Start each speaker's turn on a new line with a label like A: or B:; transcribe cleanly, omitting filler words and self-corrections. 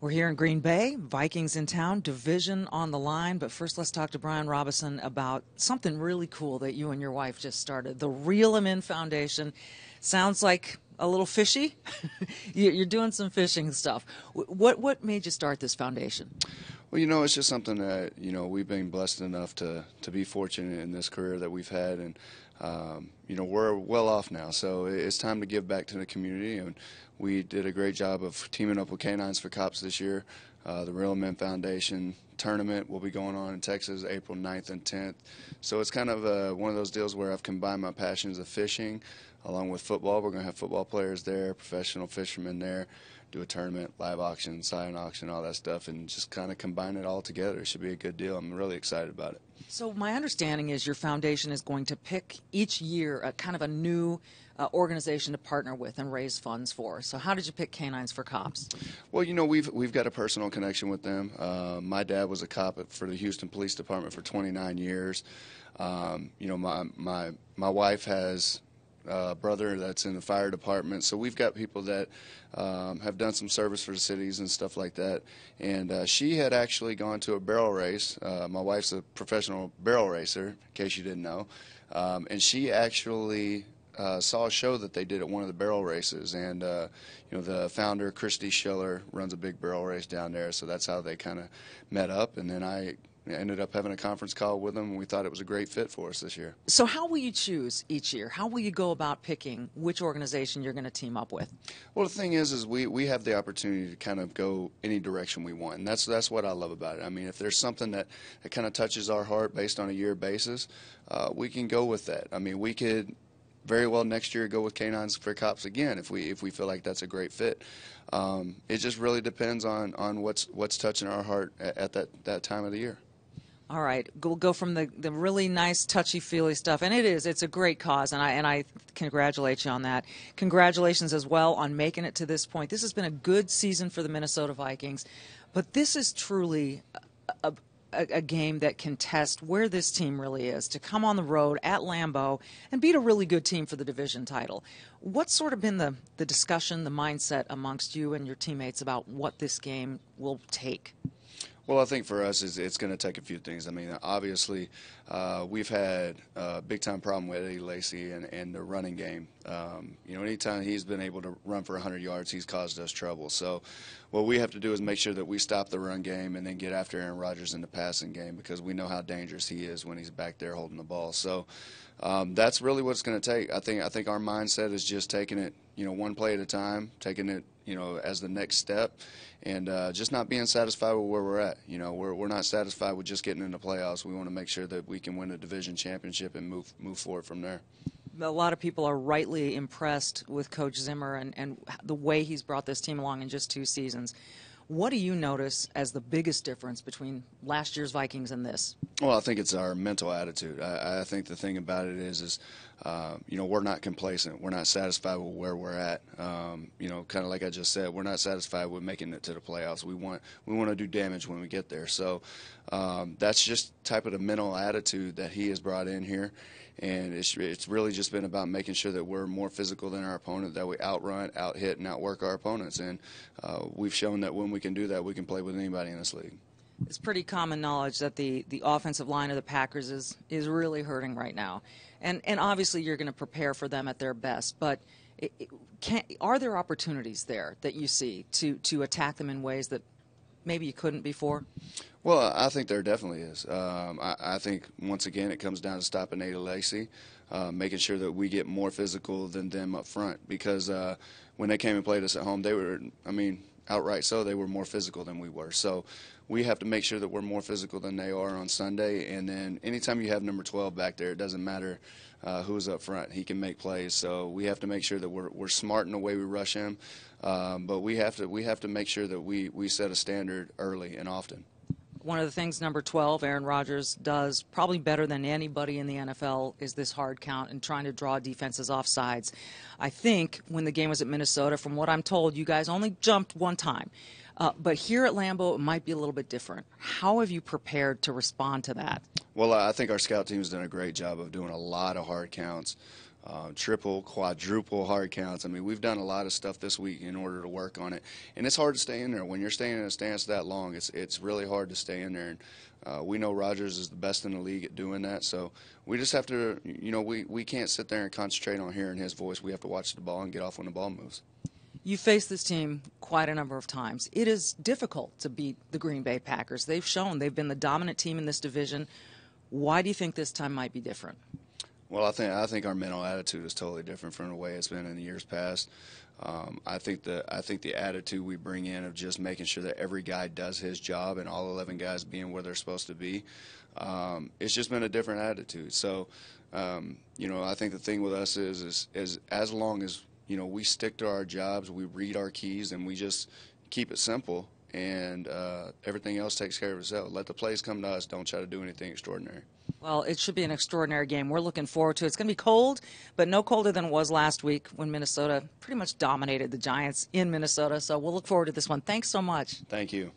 A: We're here in Green Bay, Vikings in town, division on the line. But first, let's talk to Brian Robison about something really cool that you and your wife just started, the Reel 'Em In Foundation. Sounds like a little fishy. You're doing some fishing stuff. What made you start this foundation?
B: Well, it's just something that, we've been blessed enough to be fortunate in this career that we've had. And, we're well off now. So it's time to give back to the community. And we did a great job of teaming up with Canines for Cops this year. The Real Men Foundation tournament will be going on in Texas April 9th and 10th. So it's kind of one of those deals where I've combined my passions of fishing along with football. We're going to have football players there, professional fishermen there, do a tournament, live auction, silent auction, all that stuff, and just kind of combine it all together. It should be a good deal. I'm really excited about it.
A: So my understanding is your foundation is going to pick each year a kind of a new organization to partner with and raise funds for. So how did you pick Canines for Cops?
B: Well, we've got a personal connection with them. My dad was a cop for the Houston Police Department for 29 years. My wife has brother that's in the fire department, so we've got people that have done some service for the cities and stuff like that. And she had actually gone to a barrel race. My wife's a professional barrel racer, in case you didn't know, and she actually saw a show that they did at one of the barrel races, and the founder, Christy Schiller, runs a big barrel race down there, so that's how they kind of met up. And then I ended up having a conference call with them, and we thought it was a great fit for us this year.
A: So how will you choose each year? How will you go about picking which organization you're going to team up with?
B: Well, the thing is we have the opportunity to kind of go any direction we want, and that's what I love about it. I mean, if there's something that kind of touches our heart based on a year basis, we can go with that. I mean, we could very well next year go with Canines for Cops again if we feel like that's a great fit. It just really depends on what's touching our heart at that time of the year.
A: All right, we'll go from the really nice touchy-feely stuff, and it's a great cause, and I congratulate you on that. Congratulations as well on making it to this point. This has been a good season for the Minnesota Vikings, but this is truly a game that can test where this team really is, to come on the road at Lambeau and beat a really good team for the division title. What's sort of been the discussion, the mindset amongst you and your teammates about what this game will take?
B: Well, I think for us, it's going to take a few things. I mean, obviously, we've had a big-time problem with Eddie Lacy and the running game. Anytime he's been able to run for 100 yards, he's caused us trouble. So what we have to do is make sure that we stop the run game and then get after Aaron Rodgers in the passing game, because we know how dangerous he is when he's back there holding the ball. So that's really what it's going to take. I think our mindset is just taking it, one play at a time, taking it, as the next step, and just not being satisfied with where we're at. We're not satisfied with just getting in the playoffs. We want to make sure that we can win a division championship and move forward from there.
A: A lot of people are rightly impressed with Coach Zimmer and the way he's brought this team along in just 2 seasons. What do you notice as the biggest difference between last year's Vikings and this?
B: Well, I think it's our mental attitude. I think the thing about it is we're not complacent. We're not satisfied with where we're at. Kind of like I just said, we're not satisfied with making it to the playoffs. We want to do damage when we get there. So that's just type of the mental attitude that he has brought in here. And it's really just been about making sure that we're more physical than our opponent, that we outrun, out-hit, and outwork our opponents. And we've shown that when we can do that, we can play with anybody in this league.
A: It's pretty common knowledge that the offensive line of the Packers is really hurting right now. And obviously you're going to prepare for them at their best. But are there opportunities there that you see to attack them in ways that maybe you couldn't before?
B: Well, I think there definitely is. I think, once again, it comes down to stopping Eddie Lacy, making sure that we get more physical than them up front. Because when they came and played us at home, they were, outright so, they were more physical than we were. So we have to make sure that we're more physical than they are on Sunday. And then anytime you have number 12 back there, it doesn't matter who's up front. He can make plays. So we have to make sure that we're smart in the way we rush him. But we have to make sure that we set a standard early and often.
A: One of the things number 12, Aaron Rodgers, does probably better than anybody in the NFL is this hard count and trying to draw defenses off sides. I think when the game was at Minnesota, from what I'm told, you guys only jumped 1 time. But here at Lambeau, it might be a little bit different. How have you prepared to respond to that?
B: Well, I think our scout team has done a great job of doing a lot of hard counts. triple, quadruple hard counts. I mean, we've done a lot of stuff this week in order to work on it, and it's hard to stay in there. When you're staying in a stance that long, it's really hard to stay in there. And we know Rodgers is the best in the league at doing that, so we just have to, we can't sit there and concentrate on hearing his voice. We have to watch the ball and get off when the ball moves.
A: You faced this team quite a number of times. It is difficult to beat the Green Bay Packers. They've shown they've been the dominant team in this division. Why do you think this time might be different?
B: Well, I think our mental attitude is totally different from the way it's been in the years past. I think the attitude we bring in of just making sure that every guy does his job and all 11 guys being where they're supposed to be, it's just been a different attitude. So, I think the thing with us is as long as we stick to our jobs, we read our keys, and we just keep it simple, and everything else takes care of itself. Let the plays come to us. Don't try to do anything extraordinary.
A: Well, it should be an extraordinary game. We're looking forward to it. It's going to be cold, but no colder than it was last week when Minnesota pretty much dominated the Giants in Minnesota. So we'll look forward to this one. Thanks so much.
B: Thank you.